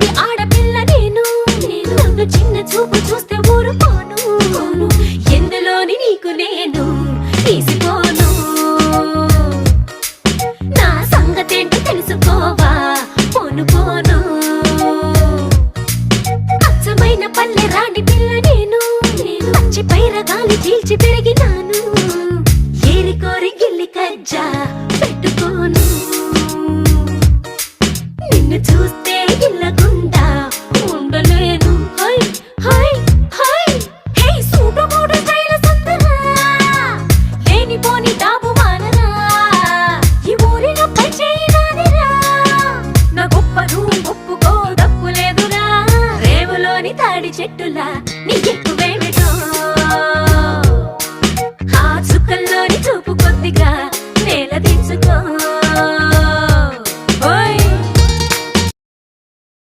లాంటి ఆడపిల్ల నేను నన్ను చిన్న చూపు చూస్తే ఊరుకోను ఎందులోని నీకు నేను తీసిపోను నా సంగతేంటో తెలుసుకోవా పోను పోను అచ్చమైన పల్లె రాణి పిల్ల నేను పచ్చి పైర గాలి చీల్చి పెరిగినాను ఏరి కోరి గిల్లి కజ్జా పెట్టుకోను నిన్ను చూస్తే ఇల్లగుండా ఉండలేను హై హై హై హే సూటు మూడు స్టైల్ సుందరా లేనిపోని డాబు మానరా ఈ ఊరిలో పై చేయరాదిరా నా గొప్ప నువ్వు ఒప్పుకో తప్పు లేదురా రేవులోని తాడి చెట్టులా